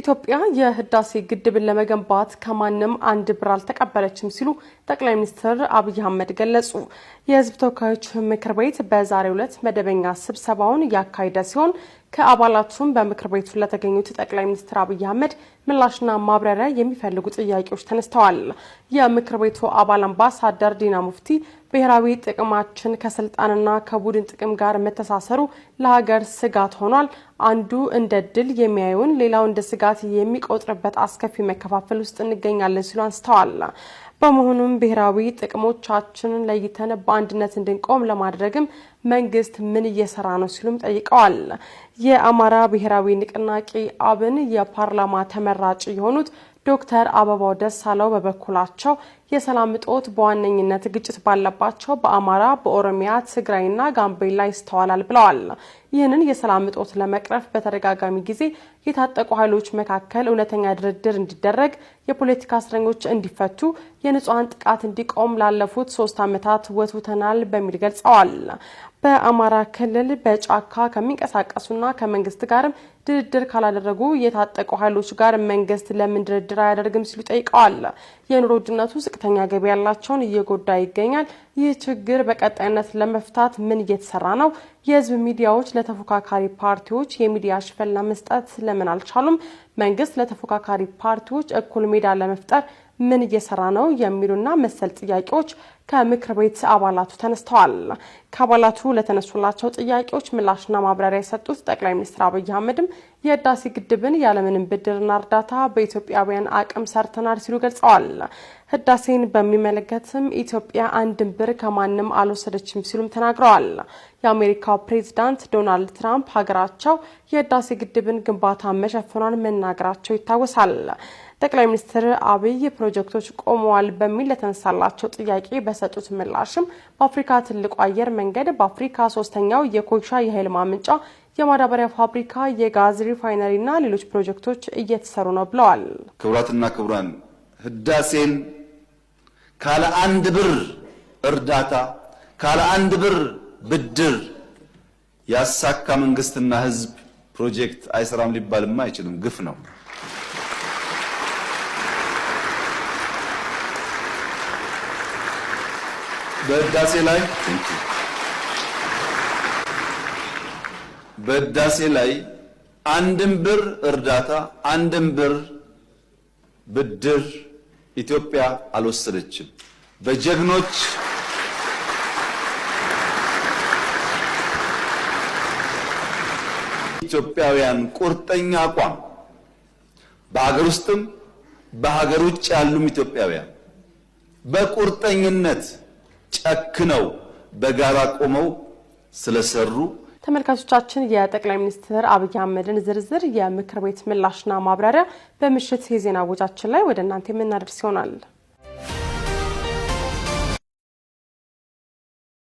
ኢትዮጵያ የህዳሴ ግድብን ለመገንባት ከማንም አንድ ብር አልተቀበለችም ሲሉ ጠቅላይ ሚኒስትር አብይ አህመድ ገለጹ። የህዝብ ተወካዮች ምክር ቤት በዛሬው ዕለት መደበኛ ስብሰባውን ያካሄደ ሲሆን ከአባላቱም በምክር ቤቱ ለተገኙት ጠቅላይ ሚኒስትር አብይ አህመድ ምላሽና ማብራሪያ የሚፈልጉ ጥያቄዎች ተነስተዋል። የምክር ቤቱ አባል አምባሳደር ዲና ሙፍቲ ብሔራዊ ጥቅማችን ከስልጣንና ከቡድን ጥቅም ጋር መተሳሰሩ ለሀገር ስጋት ሆኗል፣ አንዱ እንደ ድል የሚያዩን ሌላው እንደ ስጋት የሚቆጥርበት አስከፊ መከፋፈል ውስጥ እንገኛለን ሲሉ አንስተዋል። በመሆኑም ብሔራዊ ጥቅሞቻችንን ለይተን በአንድነት እንድንቆም ለማድረግም መንግስት ምን እየሰራ ነው ሲሉም ጠይቀዋል። የአማራ ብሔራዊ ንቅናቄ አብን የፓርላማ ተመራጭ የሆኑት ዶክተር አበባው ደሳለው በበኩላቸው የሰላም እጦት በዋነኝነት ግጭት ባለባቸው በአማራ፣ በኦሮሚያ፣ ትግራይና ጋምቤላ ይስተዋላል ብለዋል። ይህንን የሰላም እጦት ለመቅረፍ በተደጋጋሚ ጊዜ የታጠቁ ኃይሎች መካከል እውነተኛ ድርድር እንዲደረግ፣ የፖለቲካ እስረኞች እንዲፈቱ፣ የንጹሃን ጥቃት እንዲቆም ላለፉት 3 ዓመታት ወትውተናል በሚል ገልጸዋል። በአማራ ክልል በጫካ ከሚንቀሳቀሱና ከመንግስት ጋርም ድርድር ካላደረጉ የታጠቁ ኃይሎች ጋር መንግስት ለምን ድርድር አያደርግም ሲሉ ጠይቀዋል። የኑሮ ውድነቱ ዝቅተኛ ገቢ ያላቸውን እየጎዳ ይገኛል። ይህ ችግር በቀጣይነት ለመፍታት ምን እየተሰራ ነው? የህዝብ ሚዲያዎች ለተፎካካሪ ፓርቲዎች የሚዲያ ሽፋን ለመስጠት ለምን አልቻሉም? መንግስት ለተፎካካሪ ፓርቲዎች እኩል ሜዳ ለመፍጠር ምን እየሰራ ነው? የሚሉና መሰል ጥያቄዎች ከምክር ቤት አባላቱ ተነስተዋል። ከአባላቱ ለተነሱላቸው ጥያቄዎች ምላሽና ማብራሪያ የሰጡት ጠቅላይ ሚኒስትር አብይ አህመድም የህዳሴ ግድብን ያለምንም ብድርና እርዳታ በኢትዮጵያውያን አቅም ሰርተናል ሲሉ ገልጸዋል። ህዳሴን በሚመለከትም ኢትዮጵያ አንድም ብር ከማንም አልወሰደችም ሲሉም ተናግረዋል። የአሜሪካው ፕሬዝዳንት ዶናልድ ትራምፕ ሀገራቸው የህዳሴ ግድብን ግንባታ መሸፈኗን መናገራቸው ይታወሳል። ጠቅላይ ሚኒስትር አብይ ፕሮጀክቶች ቆመዋል በሚል ለተነሳላቸው ጥያቄ በሰጡት ምላሽም በአፍሪካ ትልቁ አየር መንገድ፣ በአፍሪካ 3ኛው የኮይሻ የኃይል ማመንጫ፣ የማዳበሪያ ፋብሪካ፣ የጋዝ ሪፋይነሪና ሌሎች ፕሮጀክቶች እየተሰሩ ነው ብለዋል። ክቡራትና ክቡራን፣ ህዳሴን ካለ አንድ ብር እርዳታ ካለ አንድ ብር ብድር ያሳካ መንግስትና ህዝብ ፕሮጀክት አይሰራም ሊባልማ አይችልም። ግፍ ነው። በህዳሴ ላይ አንድም ብር እርዳታ አንድም ብር ብድር ኢትዮጵያ አልወሰደችም። በጀግኖች ኢትዮጵያውያን ቁርጠኛ አቋም በሀገር ውስጥም በሀገር ውጭ ያሉም ኢትዮጵያውያን በቁርጠኝነት ጨክነው በጋራ ቆመው ስለሰሩ ተመልካቾቻችን የጠቅላይ ሚኒስትር አብይ አህመድን ዝርዝር የምክር ቤት ምላሽና ማብራሪያ በምሽት የዜና ወጃችን ላይ ወደ እናንተ የምናደርስ ይሆናል።